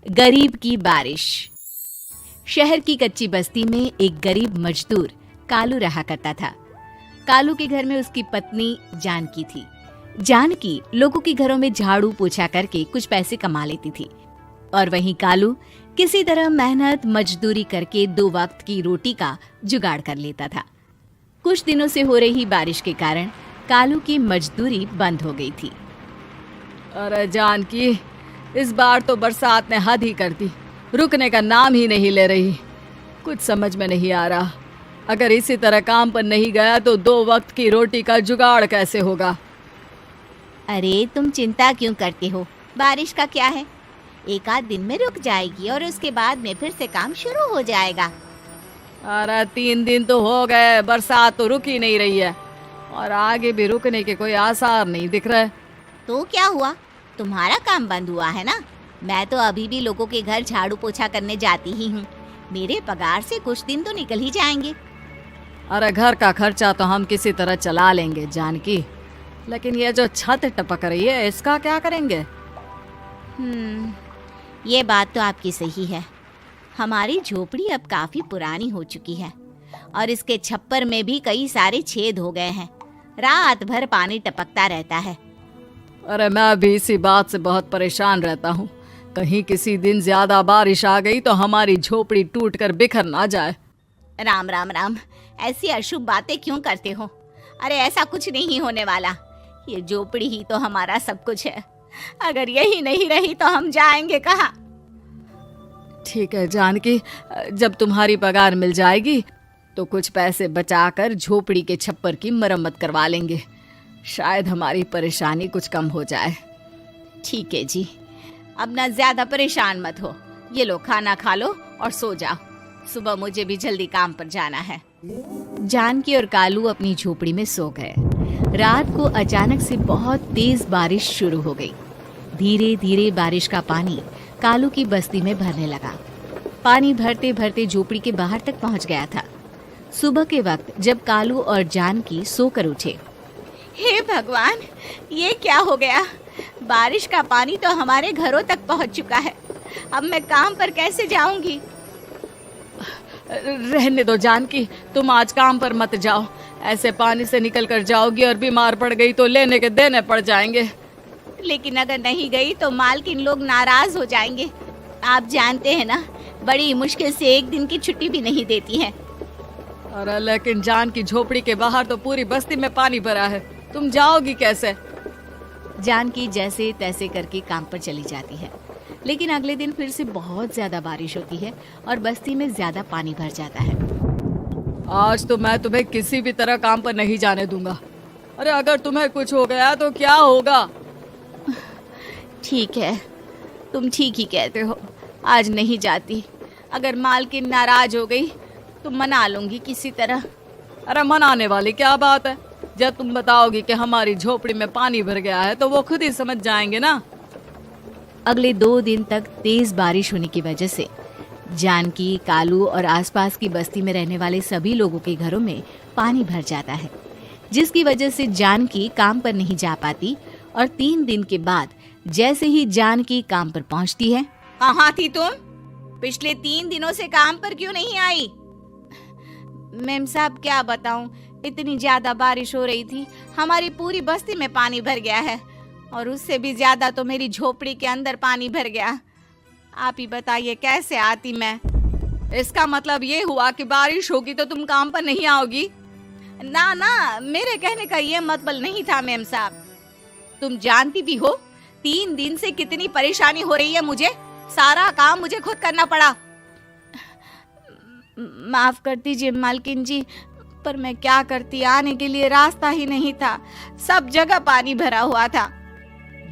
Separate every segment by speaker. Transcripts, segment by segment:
Speaker 1: गरीब की बारिश। शहर की कच्ची बस्ती में एक गरीब मजदूर कालू रहा करता था। कालू के घर में उसकी पत्नी जानकी थी। जानकी लोगों के घरों में झाड़ू पोछा करके कुछ पैसे कमा लेती थी और वहीं कालू किसी तरह मेहनत मजदूरी करके 2 वक्त की रोटी का जुगाड़ कर लेता था। कुछ दिनों से हो रही बारिश के कारण कालू की मजदूरी बंद हो गई थी।
Speaker 2: अरे जानकी, इस बार तो बरसात ने हद ही कर दी, रुकने का नाम ही नहीं ले रही। कुछ समझ में नहीं आ रहा, अगर इसी तरह काम पर नहीं गया तो 2 वक्त की रोटी का जुगाड़ कैसे होगा।
Speaker 3: अरे तुम चिंता क्यों करते हो, बारिश का क्या है, 1 आध दिन में रुक जाएगी और उसके बाद में फिर से काम शुरू हो जाएगा।
Speaker 2: अरे 3 दिन तो हो गए, बरसात तो रुक ही नहीं रही है और आगे भी रुकने के कोई आसार नहीं दिख रहे।
Speaker 3: तो क्या हुआ, तुम्हारा काम बंद हुआ है ना? मैं तो अभी भी लोगों के घर झाड़ू पोछा करने जाती ही हूँ। मेरे पगार से कुछ दिन तो निकल ही जाएंगे।
Speaker 2: अरे घर का खर्चा तो हम किसी तरह चला लेंगे जानकी, लेकिन ये जो छत टपक रही है इसका क्या करेंगे?
Speaker 3: ये बात तो आपकी सही है। हमारी झोपड़ी अब काफी पुरानी हो चुकी है और इसके छप्पर में भी कई सारे छेद हो गए हैं। रात भर पानी टपकता रहता है।
Speaker 2: अरे मैं भी इसी बात से बहुत परेशान रहता हूँ। कहीं किसी दिन ज्यादा बारिश आ गई तो हमारी झोपड़ी टूट कर बिखर ना जाए।
Speaker 3: राम राम राम, ऐसी अशुभ बातें क्यों करते हो? अरे ऐसा कुछ नहीं होने वाला। ये झोपड़ी ही तो हमारा सब कुछ है। अगर यही नहीं रही तो हम जाएंगे कहाँ?
Speaker 2: ठीक है जानकी, जब तुम्हारी पगार मिल जाएगी तो कुछ पैसे बचाकर झोपड़ी के छप्पर की मरम्मत करवा लेंगे। शायद हमारी परेशानी कुछ कम हो जाए।
Speaker 3: ठीक है जी, अब ना ज्यादा परेशान मत हो। ये लो, खाना खा लो और सो जाओ। सुबह मुझे भी जल्दी काम पर जाना है।
Speaker 1: जानकी और कालू अपनी झोपड़ी में सो गए। रात को अचानक से बहुत तेज बारिश शुरू हो गई। धीरे धीरे बारिश का पानी कालू की बस्ती में भरने लगा। पानी भरते भरते झोपड़ी के बाहर तक पहुंच गया था। सुबह के वक्त जब कालू और जानकी सोकर उठे,
Speaker 3: हे भगवान, ये क्या हो गया? बारिश का पानी तो हमारे घरों तक पहुंच चुका है। अब मैं काम पर कैसे जाऊंगी?
Speaker 2: रहने दो जानकी, तुम आज काम पर मत जाओ। ऐसे पानी से निकल कर जाओगी और बीमार पड़ गई तो लेने के देने पड़ जाएंगे।
Speaker 3: लेकिन अगर नहीं गई तो मालकिन लोग नाराज हो जाएंगे। आप जानते हैं ना, बड़ी मुश्किल से 1 दिन की छुट्टी भी नहीं देती है।
Speaker 2: अरे लेकिन जानकी, झोपड़ी के बाहर तो पूरी बस्ती में पानी भरा है, तुम जाओगी कैसे?
Speaker 1: जानकी जैसे तैसे करके काम पर चली जाती है, लेकिन अगले दिन फिर से बहुत ज्यादा बारिश होती है और बस्ती में ज्यादा पानी भर जाता है।
Speaker 2: आज तो मैं तुम्हें किसी भी तरह काम पर नहीं जाने दूंगा। अरे अगर तुम्हें कुछ हो गया तो क्या होगा?
Speaker 3: ठीक है, तुम ठीक ही कहते हो, आज नहीं जाती। अगर मालकिन नाराज हो गई तो मना लूंगी किसी तरह।
Speaker 2: अरे मनाने वाली क्या बात है? जब तुम बताओगी कि हमारी झोपड़ी में पानी भर गया है तो वो खुद ही समझ जाएंगे ना।
Speaker 1: अगले 2 दिन तक तेज बारिश होने की वजह से जानकी, कालू और आसपास की बस्ती में रहने वाले सभी लोगों के घरों में पानी भर जाता है, जिसकी वजह से जानकी काम पर नहीं जा पाती। और 3 दिन के बाद जैसे ही जानकी काम पर पहुंचती है,
Speaker 3: कहाँ थी तुम? पिछले 3 दिनों से काम पर क्यों नहीं आई? मेम साहब, क्या बताऊं, इतनी ज्यादा बारिश हो रही थी, हमारी पूरी बस्ती में पानी भर गया है और उससे भी ज्यादा तो मेरी झोपड़ी के अंदर पानी भर गया। आप ही बताइए कैसे आती मैं?
Speaker 2: इसका मतलब ये हुआ कि बारिश होगी तो तुम काम पर नहीं आओगी?
Speaker 3: ना ना, मेरे कहने का ये मतलब नहीं था मेम साहब। तुम जानती भी हो 3 दिन से कितनी परेशानी हो रही है मुझे। सारा काम मुझे खुद करना पड़ा। माफ कर दीजिए मालकिन जी, पर मैं क्या करती, आने के लिए रास्ता ही नहीं था। सब जगह पानी भरा हुआ था।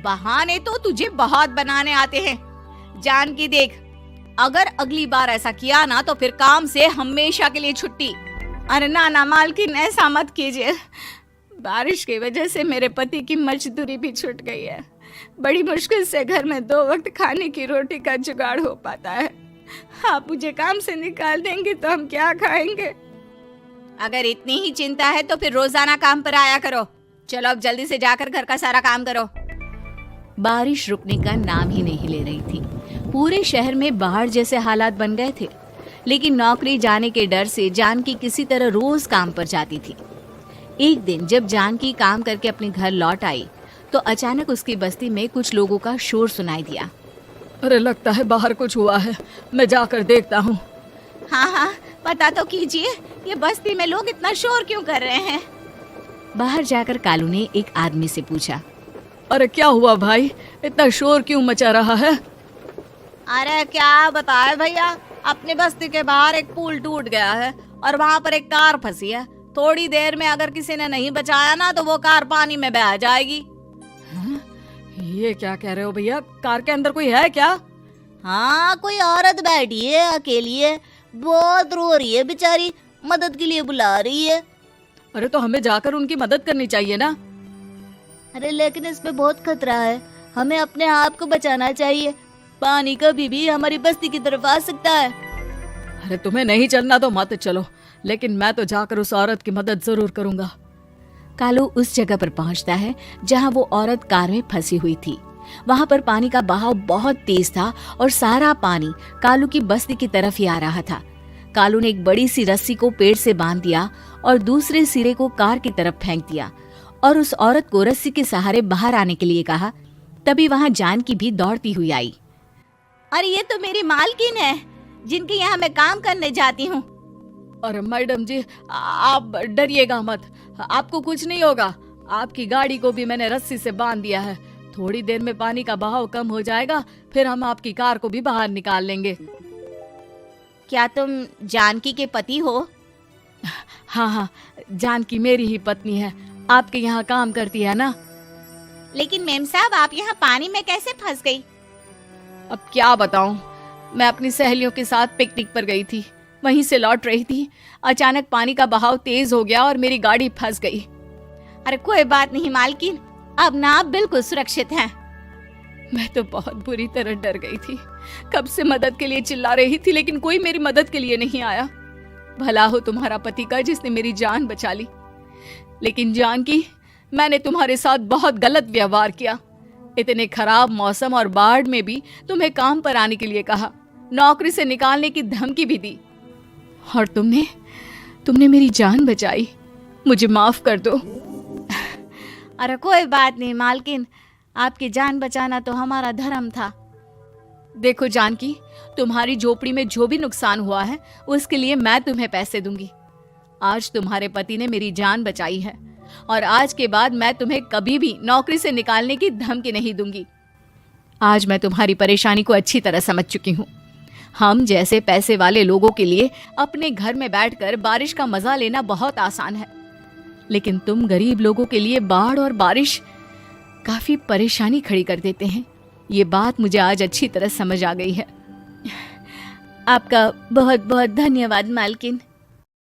Speaker 3: बहाने तो तुझे बहुत बनाने आते हैं। जानकी देख, अगर अगली बार ऐसा किया ना तो फिर काम से हमेशा के लिए छुट्टी। अरे ना ना मालकिन, ऐसा मत कीजिए। बारिश की वजह से मेरे पति की मजदूरी भी छूट गई है। बड़ी मुश्किल से घर में 2 वक्त खाने की रोटी का जुगाड़ हो पाता है। आप मुझे काम से निकाल देंगे तो हम क्या खाएंगे? अगर इतनी ही चिंता है तो फिर रोजाना काम पर आया करो। चलो अब जल्दी से जाकर घर का सारा काम करो।
Speaker 1: बारिश रुकने का नाम ही नहीं ले रही थी। पूरे शहर में बाढ़ जैसे हालात बन गए थे, लेकिन नौकरी जाने के डर से जानकी किसी तरह रोज काम पर जाती थी। एक दिन जब जानकी काम करके अपने घर लौट आई तो अचानक उसकी बस्ती में कुछ लोगों का शोर सुनाई दिया।
Speaker 2: अरे लगता है बाहर कुछ हुआ है, मैं जाकर देखता हूँ।
Speaker 3: हाँ, पता तो कीजिए, ये बस्ती में लोग इतना शोर क्यों कर रहे हैं?
Speaker 1: बाहर जाकर कालू ने एक आदमी से पूछा।
Speaker 2: अरे क्या हुआ भाई, इतना शोर क्यों मचा रहा है?
Speaker 3: अरे क्या बताए भैया, अपनी बस्ती के बाहर एक पुल टूट गया है और वहाँ पर एक कार फंसी है। थोड़ी देर में अगर किसी ने नहीं बचाया ना तो वो कार पानी में बह जाएगी।
Speaker 2: ये क्या कह रहे हो भैया, कार के अंदर कोई है क्या?
Speaker 3: हाँ, कोई औरत बैठी है, अकेली है, बहुत रो रही है बेचारी, मदद के लिए बुला रही है।
Speaker 2: अरे तो हमें जाकर उनकी मदद करनी चाहिए ना।
Speaker 3: अरे लेकिन इसमें बहुत खतरा है, हमें अपने आप को बचाना चाहिए। पानी कभी भी हमारी बस्ती की तरफ आ सकता है।
Speaker 2: अरे तुम्हें नहीं चलना तो मत चलो, लेकिन मैं तो जाकर उस औरत की मदद जरूर करूंगा।
Speaker 1: कालू उस जगह पर पहुंचता है जहां वो औरत कार में फंसी हुई थी। वहां पर पानी का बहाव बहुत तेज था और सारा पानी कालू की बस्ती की तरफ ही आ रहा था। कालू ने एक बड़ी सी रस्सी को पेड़ से बांध दिया और दूसरे सिरे को कार की तरफ फेंक दिया और उस औरत को रस्सी के सहारे बाहर आने के लिए कहा। तभी वहां जानकी भी दौड़ती हुई आई।
Speaker 3: अरे ये तो मेरी मालकिन है, जिनके यहाँ मैं काम करने जाती हूँ।
Speaker 2: अरे मैडम जी, आप डरिएगा मत, आपको कुछ नहीं होगा। आपकी गाड़ी को भी मैंने रस्सी से बांध दिया है। थोड़ी देर में पानी का बहाव कम हो जाएगा, फिर हम आपकी कार को भी बाहर निकाल लेंगे।
Speaker 3: क्या तुम जानकी के पति हो?
Speaker 2: हाँ, जानकी मेरी ही पत्नी है, आपके यहाँ काम करती है ना।
Speaker 3: लेकिन मेम साहब, आप यहाँ पानी में कैसे फंस गई?
Speaker 2: अब क्या बताऊं, मैं अपनी सहेलियों के साथ पिकनिक पर गई थी, वहीं से लौट रही थी। अचानक पानी का बहाव तेज हो गया और मेरी गाड़ी फंस गई।
Speaker 3: अरे कोई बात नहीं मालकिन, अब ना आप बिल्कुल सुरक्षित हैं।
Speaker 2: मैं तो बहुत बुरी तरह डर गई थी, कब से मदद के लिए चिल्ला रही थी, लेकिन कोई मेरी मदद के लिए नहीं आया। भला हो तुम्हारा पति का जिसने मेरी जान बचा ली। लेकिन जानकी, मैंने तुम्हारे साथ बहुत गलत व्यवहार किया। इतने खराब मौसम और बाढ़ में भी तुम्हें काम पर आने के लिए कहा, नौकरी से निकालने की धमकी भी दी, और तुमने मेरी जान बचाई। मुझे माफ कर दो।
Speaker 3: अरे कोई बात नहीं मालकिन, आपकी जान बचाना तो हमारा धर्म था।
Speaker 2: देखो जानकी, तुम्हारी झोपड़ी में जो भी नुकसान हुआ है उसके लिए मैं तुम्हें पैसे दूंगी। आज तुम्हारे पति ने मेरी जान बचाई है और आज के बाद मैं तुम्हें कभी भी नौकरी से निकालने की धमकी नहीं दूंगी। आज मैं तुम्हारी परेशानी को अच्छी तरह समझ चुकी हूँ। हम जैसे पैसे वाले लोगों के लिए अपने घर में बैठकर बारिश का मजा लेना बहुत आसान है, लेकिन तुम गरीब लोगों के लिए बाढ़ और बारिश काफी परेशानी खड़ी कर देते हैं। ये बात मुझे आज अच्छी तरह समझ आ गई है।
Speaker 3: आपका बहुत बहुत धन्यवाद मालकिन।